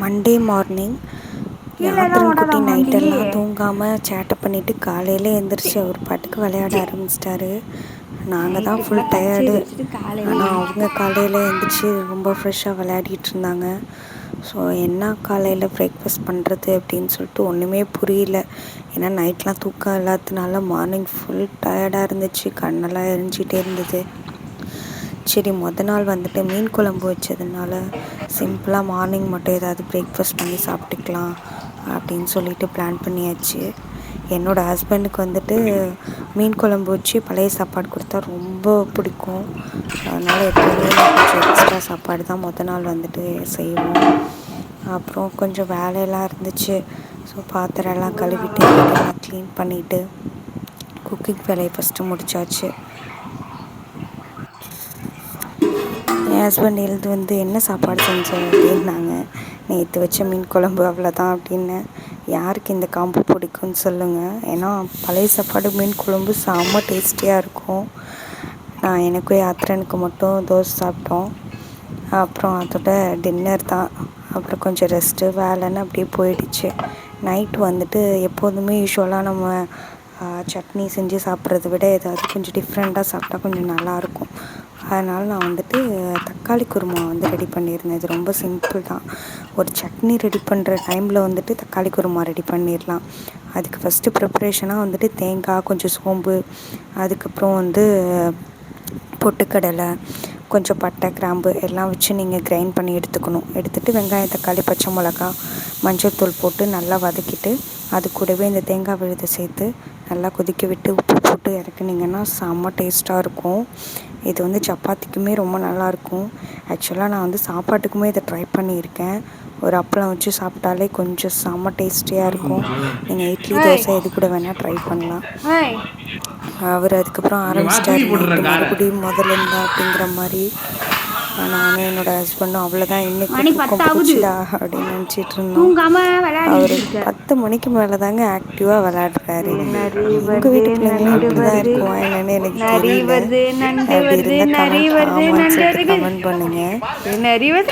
Monday morning யாத்ரன் குட்டி நைட்டெல்லாம் தூங்காமல் சேட்டை பண்ணிவிட்டு காலையில் எழுந்திரிச்சு அவர் பாட்டுக்கு விளையாட ஆரம்பிச்சிட்டாரு. நாங்கள் தான் ஃபுல் டயர்டு. ஆனால் அவங்க காலையில் எழுந்திரிச்சு ரொம்ப ஃப்ரெஷ்ஷாக விளையாடிட்டு இருந்தாங்க. ஸோ என்ன காலையில் பிரேக்ஃபாஸ்ட் பண்ணுறது அப்படின்னு சொல்லிட்டு ஒன்றுமே புரியல. ஏன்னா நைட்லாம் தூக்கம் இல்லாததுனால மார்னிங் ஃபுல் டயர்டாக இருந்துச்சு, கண்ணெல்லாம் எரிஞ்சிட்டே இருந்தது. சரி, நாள் வந்துட்டு மீன் குழம்பு வச்சதுனால சிம்பிளாக மார்னிங் மட்டும் ஏதாவது பிரேக்ஃபாஸ்ட் பண்ணி சாப்பிட்டுக்கலாம் அப்படின்னு சொல்லிட்டு பிளான் பண்ணியாச்சு. என்னோடய ஹஸ்பண்டுக்கு வந்துட்டு மீன் குழம்பு வச்சு பழைய சாப்பாடு கொடுத்தா ரொம்ப பிடிக்கும். அதனால் எப்போயுமே கொஞ்சம் எக்ஸ்ட்ரா சாப்பாடு தான் நாள் வந்துட்டு செய்வோம். அப்புறம் கொஞ்சம் வேலையெல்லாம் இருந்துச்சு. ஸோ பாத்திரம்லாம் கழுவிட்டு வீடெல்லாம் க்ளீன் பண்ணிவிட்டு குக்கிங் வேலையை ஃபஸ்ட்டு முடித்தாச்சு. என் ஹஸ்பண்ட் எழுந்து என்ன சாப்பாடு செஞ்சேன் அப்படின்னாங்க. நேற்று வச்ச மீன் குழம்பு அவ்வளோதான் அப்படின்னு. யாருக்கு இந்த காம்பு பிடிக்கும்னு சொல்லுங்கள். ஏன்னா பழைய சாப்பாடு மீன் குழம்பு செம்ம டேஸ்டியாக இருக்கும். நான் எனக்கும் யாத்திரனுக்கு மட்டும் தோசை சாப்பிட்டோம். அப்புறம் அதோட டின்னர் தான். அப்புறம் கொஞ்சம் ரெஸ்ட்டு வேலைன்னு அப்படியே போயிடுச்சு. நைட்டு வந்துட்டு எப்போதுமே யூஸ்வலாக நம்ம சட்னி செஞ்சு சாப்பிட்றத விட ஏதாவது கொஞ்சம் டிஃப்ரெண்ட்டாக சாப்பிட்டா கொஞ்சம் நல்லாயிருக்கும். அதனால் நான் வந்துட்டு தக்காளி குருமா ரெடி பண்ணியிருந்தேன். இது ரொம்ப சிம்பிள் தான். ஒரு சட்னி ரெடி பண்ணுற டைமில் வந்துட்டு தக்காளி குருமா ரெடி பண்ணிடலாம். அதுக்கு ஃபஸ்ட்டு ப்ரிப்ரேஷனாக தேங்காய், கொஞ்சம் சோம்பு, அதுக்கப்புறம் பொட்டுக்கடலை, கொஞ்சம் பட்டை, கிராம்பு எல்லாம் வச்சு நீங்கள் கிரைண்ட் பண்ணி எடுத்துக்கணும். எடுத்துகிட்டு வெங்காயம், தக்காளி, பச்சை மிளகா, மஞ்சள் தூள் போட்டு நல்லா வதக்கிட்டு அது கூடவே இந்த தேங்காய் விழுதை சேர்த்து நல்லா கொதிக்க விட்டு உப்பு போட்டு இறக்குனிங்கன்னா செம்ம டேஸ்ட்டாக இருக்கும். இது சப்பாத்திக்குமே ரொம்ப நல்லாயிருக்கும். ஆக்சுவலாக நான் சாப்பாட்டுக்குமே இதை ட்ரை பண்ணியிருக்கேன். ஒரு அப்பளம் வச்சு சாப்பிட்டாலே கொஞ்சம் செம்ம டேஸ்டியாக இருக்கும். நீங்கள் இட்லி, தோசை இது கூட வேணால் ட்ரை பண்ணலாம். அவர் அதுக்கப்புறம் ஆரம்பிச்சிட்டாரு மறுபடியும் முதல்ல இருந்தா அப்படிங்கிற மாதிரி. நானும் என்னோடய ஹஸ்பண்டும் அவ்வளோதான் இன்னைக்கு போச்சுடா அப்படின்னு நினச்சிட்டு இருந்தோம். அவர் 10 மணிக்கு மேலே தாங்க ஆக்டிவாக விளையாடுறாரு. உங்கள் வீட்டு பிள்ளைங்களும் இப்படி தான் இருக்கும் என்னன்னு எனக்கு தெரியல. அப்படி இருந்தால் கமெண்ட் பண்ணுங்கள்.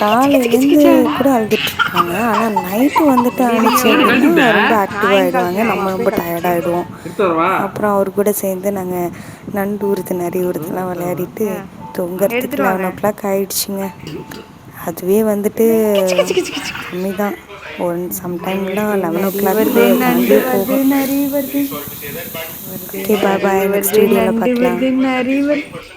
காலையிலேருந்து கூட அழுதுட்டு இருக்காங்க. ஆனால் நைட்டு ஆனிச்சு அப்படின்னா ரொம்ப ஆக்டிவாகிடுவாங்க. நம்ம ரொம்ப டயர்டாகிடுவோம். அப்புறம் அவர் கூட சேர்ந்து நாங்கள் நண்டு ஊறுது, நரி ஊறுதுலாம் விளையாடிட்டு தூங்கிறதுக்கு 11 o'clock ஆகிடுச்சிங்க. அதுவே கம்மி தான். சம்டைம்லாம் 11 o'clock போகும். ஓகே, பாய் பாய். நெக்ஸ்ட் வீடியோவில் பார்க்கலாம்.